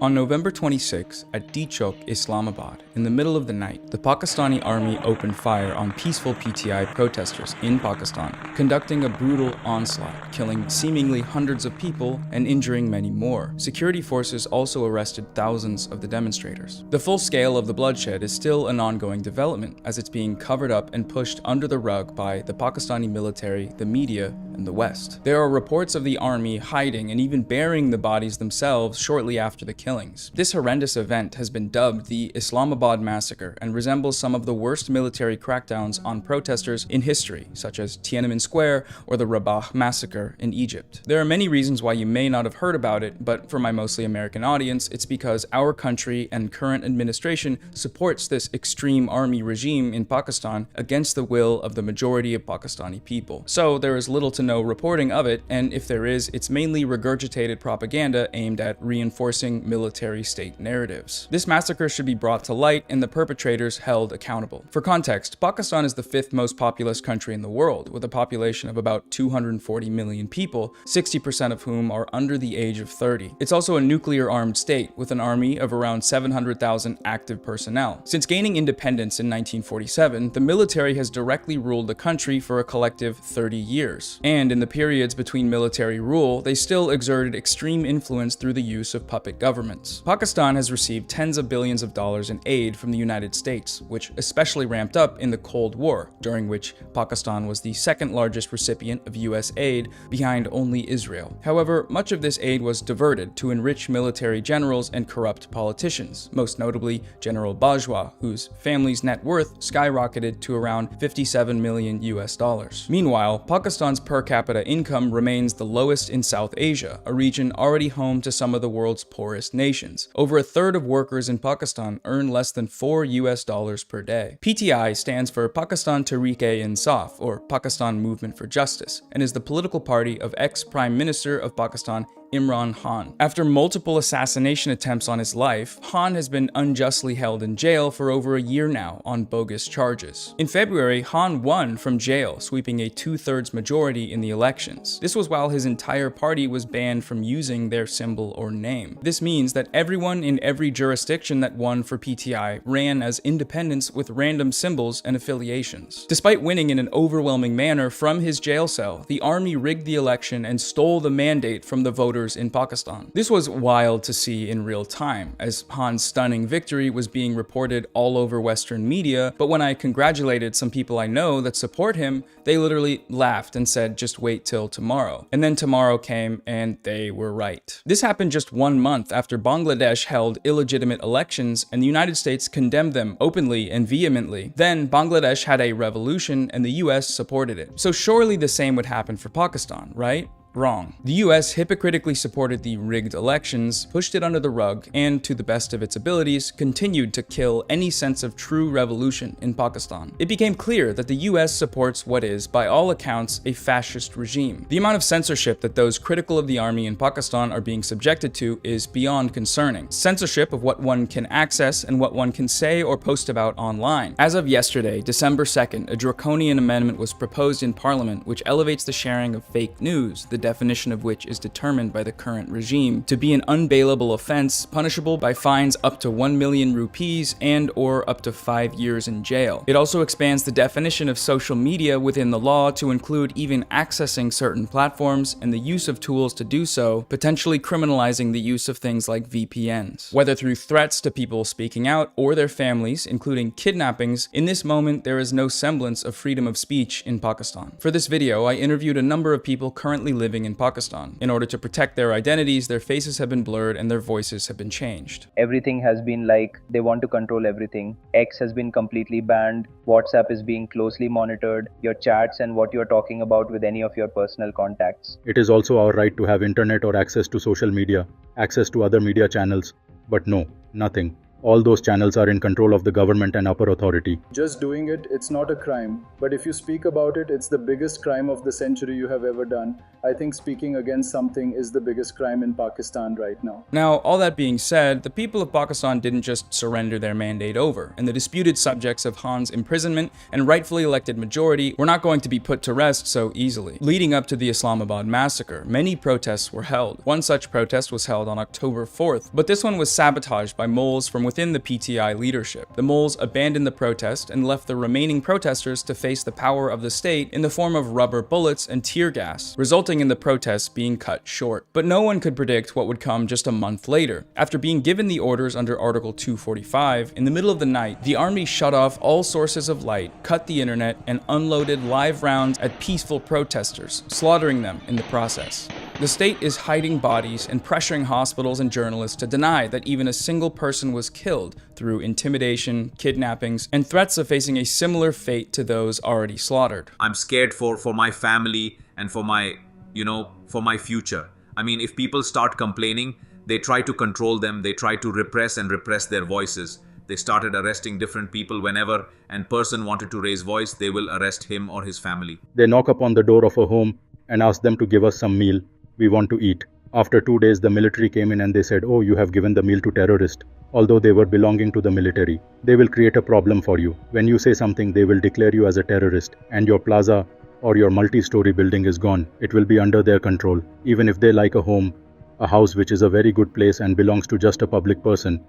On November 26, at Chowk, Islamabad, in the middle of the night, the Pakistani army opened fire on peaceful PTI protesters in Pakistan, conducting a brutal onslaught, killing seemingly hundreds of people and injuring many more. Security forces also arrested thousands of the demonstrators. The full scale of the bloodshed is still an ongoing development, as it's being covered up and pushed under the rug by the Pakistani military, the media, and the West. There are reports of the army hiding and even burying the bodies themselves shortly after the killings. This horrendous event has been dubbed the Islamabad massacre and resembles some of the worst military crackdowns on protesters in history, such as Tiananmen Square or the Rabah massacre in Egypt. There are many reasons why you may not have heard about it, but for my mostly American audience, it's because our country and current administration supports this extreme army regime in Pakistan against the will of the majority of Pakistani people. So there is little to no reporting of it, and if there is, it's mainly regurgitated propaganda aimed at reinforcing military state narratives. This massacre should be brought to light and the perpetrators held accountable. For context, Pakistan is the 5th most populous country in the world, with a population of about 240 million people, 60% of whom are under the age of 30. It's also a nuclear-armed state, with an army of around 700,000 active personnel. Since gaining independence in 1947, the military has directly ruled the country for a collective 30 years. And in the periods between military rule, they still exerted extreme influence through the use of puppet governments. Pakistan has received tens of billions of dollars in aid from the United States, which especially ramped up in the Cold War, during which Pakistan was the second largest recipient of US aid behind only Israel. However, much of this aid was diverted to enrich military generals and corrupt politicians, most notably General Bajwa, whose family's net worth skyrocketed to around 57 million US dollars. Meanwhile, Pakistan's per capita income remains the lowest in South Asia, a region already home to some of the world's poorest nations. Over a third of workers in Pakistan earn less than $4 per day. PTI stands for Pakistan Tehreek-e-Insaf, or Pakistan Movement for Justice, and is the political party of ex-Prime Minister of Pakistan Imran Khan. After multiple assassination attempts on his life, Khan has been unjustly held in jail for over a year now on bogus charges. In February, Khan won from jail, sweeping a 2/3 majority in the elections. This was while his entire party was banned from using their symbol or name. This means that everyone in every jurisdiction that won for PTI ran as independents with random symbols and affiliations. Despite winning in an overwhelming manner from his jail cell, the army rigged the election and stole the mandate from the voters in Pakistan. This was wild to see in real time, as Khan's stunning victory was being reported all over Western media, but when I congratulated some people I know that support him, they literally laughed and said, just wait till tomorrow. And then tomorrow came, and they were right. This happened just 1 month after Bangladesh held illegitimate elections, and the United States condemned them openly and vehemently. Then Bangladesh had a revolution, and the US supported it. So surely the same would happen for Pakistan, right? Wrong. The US hypocritically supported the rigged elections, pushed it under the rug, and to the best of its abilities, continued to kill any sense of true revolution in Pakistan. It became clear that the US supports what is, by all accounts, a fascist regime. The amount of censorship that those critical of the army in Pakistan are being subjected to is beyond concerning. Censorship of what one can access and what one can say or post about online. As of yesterday, December 2nd, a draconian amendment was proposed in Parliament which elevates the sharing of fake news, the definition of which is determined by the current regime, to be an unbailable offense punishable by fines up to 1 million rupees and or up to 5 years in jail. It also expands the definition of social media within the law to include even accessing certain platforms and the use of tools to do so, potentially criminalizing the use of things like VPNs. Whether through threats to people speaking out or their families, including kidnappings, in this moment there is no semblance of freedom of speech in Pakistan. For this video, I interviewed a number of people currently living in Pakistan. In order to protect their identities, their faces have been blurred and their voices have been changed. Everything has been like, they want to control everything. X has been completely banned. WhatsApp is being closely monitored. Your chats and what you're talking about with any of your personal contacts. It is also our right to have internet or access to social media, access to other media channels. But no, nothing. All those channels are in control of the government and upper authority. Just doing it, it's not a crime. But if you speak about it, it's the biggest crime of the century you have ever done. I think speaking against something is the biggest crime in Pakistan right now. Now, all that being said, the people of Pakistan didn't just surrender their mandate over, and the disputed subjects of Khan's imprisonment and rightfully elected majority were not going to be put to rest so easily. Leading up to the Islamabad massacre, many protests were held. One such protest was held on October 4th, but this one was sabotaged by moles from within the PTI leadership. The moles abandoned the protest and left the remaining protesters to face the power of the state in the form of rubber bullets and tear gas, resulting in the protests being cut short. But no one could predict what would come just a month later. After being given the orders under Article 245, in the middle of the night, the army shut off all sources of light, cut the internet, and unloaded live rounds at peaceful protesters, slaughtering them in the process. The state is hiding bodies and pressuring hospitals and journalists to deny that even a single person was killed through intimidation, kidnappings, and threats of facing a similar fate to those already slaughtered. I'm scared for my family and for my future. I mean, if people start complaining, they try to control them, they try to repress their voices. They started arresting different people whenever a person wanted to raise voice, they will arrest him or his family. They knock upon the door of a home and ask them to give us some meal. We want to eat. After 2 days, the military came in and they said, oh, you have given the meal to terrorists. Although they were belonging to the military. They will create a problem for you. When you say something, they will declare you as a terrorist, and your plaza or your multi-story building is gone. It will be under their control. Even if they like a home, a house which is a very good place and belongs to just a public person,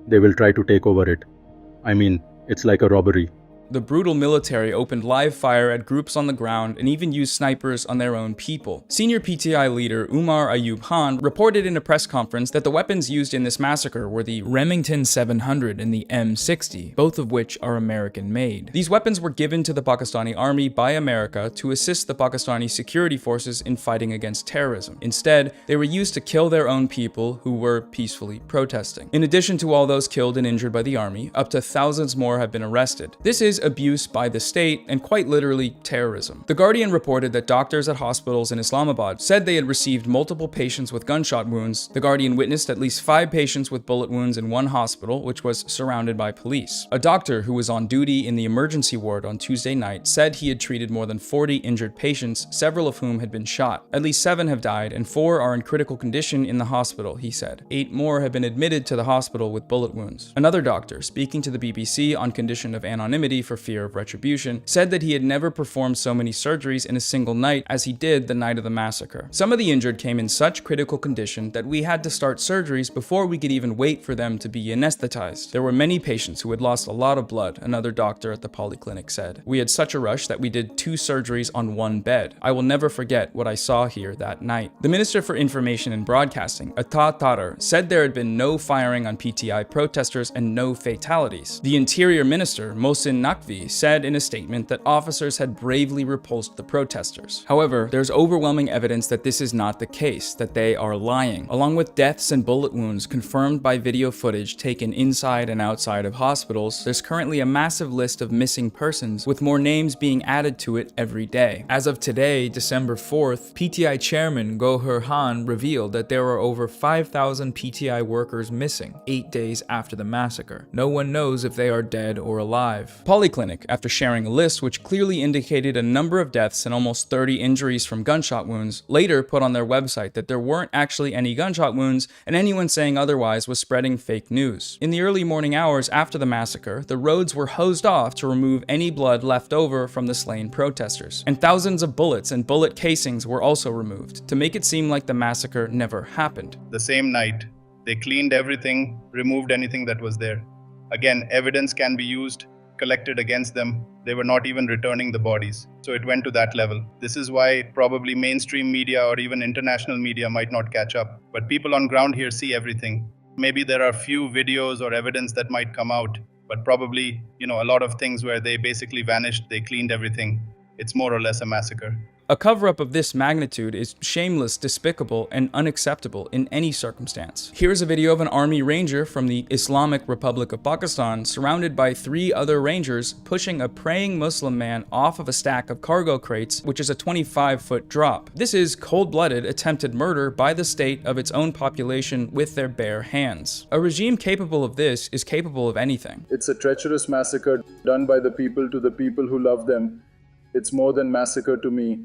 they will try to take over it. I mean, it's like a robbery. The brutal military opened live fire at groups on the ground and even used snipers on their own people. Senior PTI leader Umar Ayub Khan reported in a press conference that the weapons used in this massacre were the Remington 700 and the M60, both of which are American-made. These weapons were given to the Pakistani army by America to assist the Pakistani security forces in fighting against terrorism. Instead, they were used to kill their own people who were peacefully protesting. In addition to all those killed and injured by the army, up to thousands more have been arrested. This is abuse by the state and quite literally terrorism. The Guardian reported that doctors at hospitals in Islamabad said they had received multiple patients with gunshot wounds. The Guardian witnessed at least 5 patients with bullet wounds in one hospital, which was surrounded by police. A doctor who was on duty in the emergency ward on Tuesday night said he had treated more than 40 injured patients, several of whom had been shot. At least 7 have died and 4 are in critical condition in the hospital, he said. 8 more have been admitted to the hospital with bullet wounds. Another doctor, speaking to the BBC on condition of anonymity for fear of retribution, said that he had never performed so many surgeries in a single night as he did the night of the massacre. Some of the injured came in such critical condition that we had to start surgeries before we could even wait for them to be anesthetized. There were many patients who had lost a lot of blood, another doctor at the polyclinic said. We had such a rush that we did 2 surgeries on 1 bed. I will never forget what I saw here that night. The Minister for Information and Broadcasting, Atta Tarar, said there had been no firing on PTI protesters and no fatalities. The Interior Minister, Mohsin Naqvi, said in a statement that officers had bravely repulsed the protesters. However, there's overwhelming evidence that this is not the case, that they are lying. Along with deaths and bullet wounds confirmed by video footage taken inside and outside of hospitals, there's currently a massive list of missing persons, with more names being added to it every day. As of today, December 4th, PTI chairman Gohar Khan revealed that there are over 5,000 PTI workers missing, 8 days after the massacre. No one knows if they are dead or alive. Polyclinic, after sharing a list which clearly indicated a number of deaths and almost 30 injuries from gunshot wounds, later put on their website that there weren't actually any gunshot wounds, and anyone saying otherwise was spreading fake news. In the early morning hours after the massacre, the roads were hosed off to remove any blood left over from the slain protesters, and thousands of bullets and bullet casings were also removed, to make it seem like the massacre never happened. The same night, they cleaned everything, removed anything that was there. Again, evidence can be used, collected against them. They were not even returning the bodies. So it went to that level. This is why probably mainstream media or even international media might not catch up. But people on ground here see everything. Maybe there are few videos or evidence that might come out, but probably, a lot of things where they basically vanished, they cleaned everything. it's more or less a massacre. A cover-up of this magnitude is shameless, despicable, and unacceptable in any circumstance. Here's a video of an army ranger from the Islamic Republic of Pakistan surrounded by 3 other rangers pushing a praying Muslim man off of a stack of cargo crates, which is a 25-foot drop. This is cold-blooded attempted murder by the state of its own population with their bare hands. A regime capable of this is capable of anything. It's a treacherous massacre done by the people to the people who love them. It's more than massacre to me.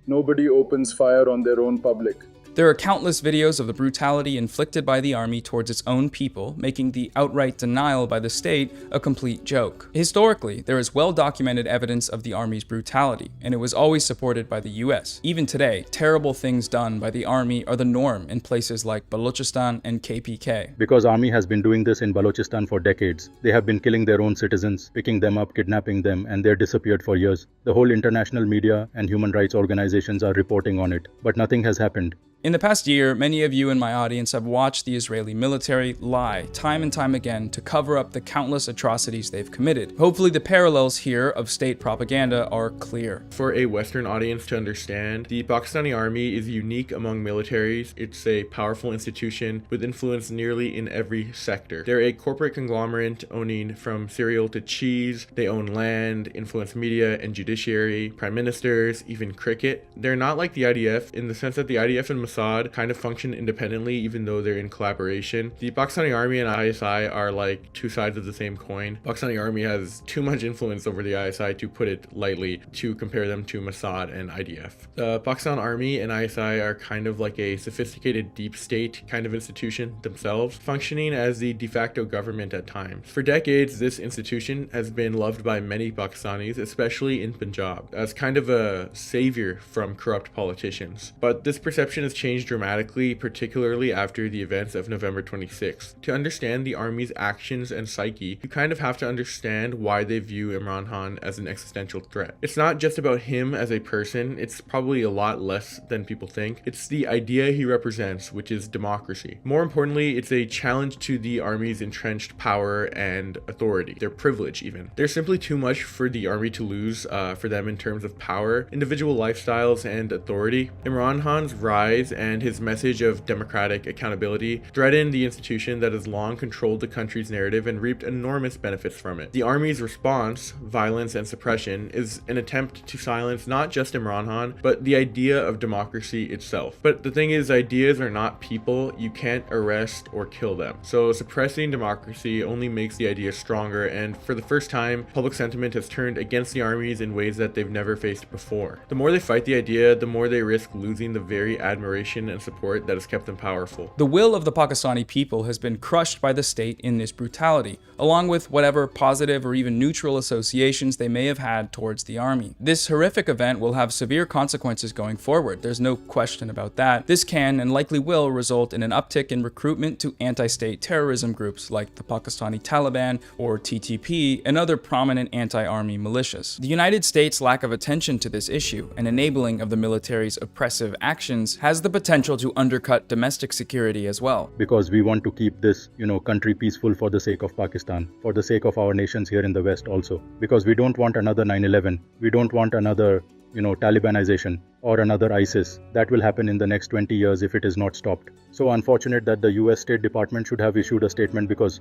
Nobody opens fire on their own public. There are countless videos of the brutality inflicted by the army towards its own people, making the outright denial by the state a complete joke. Historically, there is well-documented evidence of the army's brutality, and it was always supported by the US. Even today, terrible things done by the army are the norm in places like Balochistan and KPK. Because army has been doing this in Balochistan for decades. They have been killing their own citizens, picking them up, kidnapping them, and they're disappeared for years. The whole international media and human rights organizations are reporting on it, but nothing has happened. In the past year, many of you in my audience have watched the Israeli military lie time and time again to cover up the countless atrocities they've committed. Hopefully the parallels here of state propaganda are clear. For a Western audience to understand, the Pakistani army is unique among militaries. It's a powerful institution with influence nearly in every sector. They're a corporate conglomerate owning from cereal to cheese. They own land, influence media and judiciary, prime ministers, even cricket. They're not like the IDF in the sense that the IDF and Mossad kind of function independently even though they're in collaboration. The Pakistani army and ISI are like two sides of the same coin. Pakistani army has too much influence over the ISI, to put it lightly, to compare them to Mossad and IDF. The Pakistan army and ISI are kind of like a sophisticated deep state kind of institution themselves, functioning as the de facto government at times. For decades, this institution has been loved by many Pakistanis, especially in Punjab, as kind of a savior from corrupt politicians. But this perception has changed dramatically, particularly after the events of November 26th. To understand the army's actions and psyche, you kind of have to understand why they view Imran Khan as an existential threat. It's not just about him as a person, it's probably a lot less than people think. It's the idea he represents, which is democracy. More importantly, it's a challenge to the army's entrenched power and authority, their privilege even. There's simply too much for the army to lose for them in terms of power, individual lifestyles, and authority. Imran Khan's rise and his message of democratic accountability threatened the institution that has long controlled the country's narrative and reaped enormous benefits from it. The army's response, violence and suppression, is an attempt to silence not just Imran Khan, but the idea of democracy itself. But the thing is, ideas are not people. You can't arrest or kill them. So suppressing democracy only makes the idea stronger, and for the first time, public sentiment has turned against the armies in ways that they've never faced before. The more they fight the idea, the more they risk losing the very admiration and support that has kept them powerful. The will of the Pakistani people has been crushed by the state in this brutality, along with whatever positive or even neutral associations they may have had towards the army. This horrific event will have severe consequences going forward, there's no question about that. This can and likely will result in an uptick in recruitment to anti-state terrorism groups like the Pakistani Taliban or TTP and other prominent anti-army militias. The United States' lack of attention to this issue and enabling of the military's oppressive actions has the potential to undercut domestic security as well. Because we want to keep this, country peaceful for the sake of Pakistan, for the sake of our nations here in the West also. Because we don't want another 9/11. We don't want another, Talibanization or another ISIS. That will happen in the next 20 years if it is not stopped. So unfortunate that the US State Department should have issued a statement because,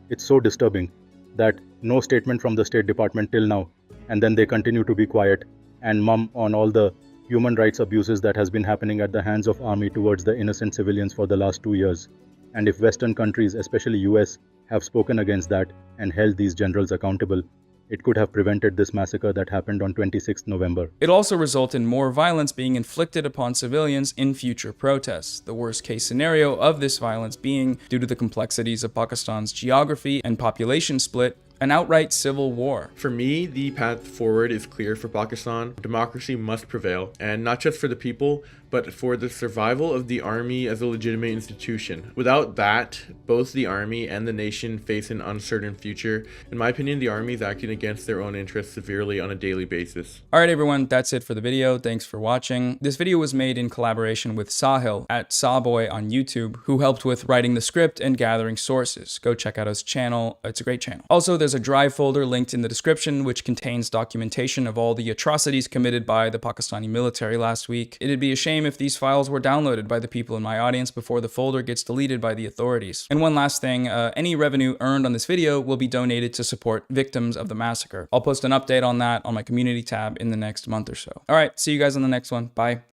it's so disturbing that no statement from the State Department till now, and then they continue to be quiet and mum on all the human rights abuses that has been happening at the hands of army towards the innocent civilians for the last 2 years. And if Western countries, especially US, have spoken against that and held these generals accountable, it could have prevented this massacre that happened on 26th November. It also resulted in more violence being inflicted upon civilians in future protests, the worst case scenario of this violence being, due to the complexities of Pakistan's geography and population split, an outright civil war. For me, the path forward is clear for Pakistan. Democracy must prevail, and not just for the people, but for the survival of the army as a legitimate institution. Without that, both the army and the nation face an uncertain future. In my opinion, the army is acting against their own interests severely on a daily basis. Alright everyone, that's it for the video. Thanks for watching. This video was made in collaboration with Sahil at Sawboy on YouTube, who helped with writing the script and gathering sources. Go check out his channel. It's a great channel. Also, there's there's a drive folder linked in the description which contains documentation of all the atrocities committed by the Pakistani military last week. It'd be a shame if these files were downloaded by the people in my audience before the folder gets deleted by the authorities. And one last thing, any revenue earned on this video will be donated to support victims of the massacre. I'll post an update on that on my community tab in the next month or so. All right, see you guys on the next one. Bye.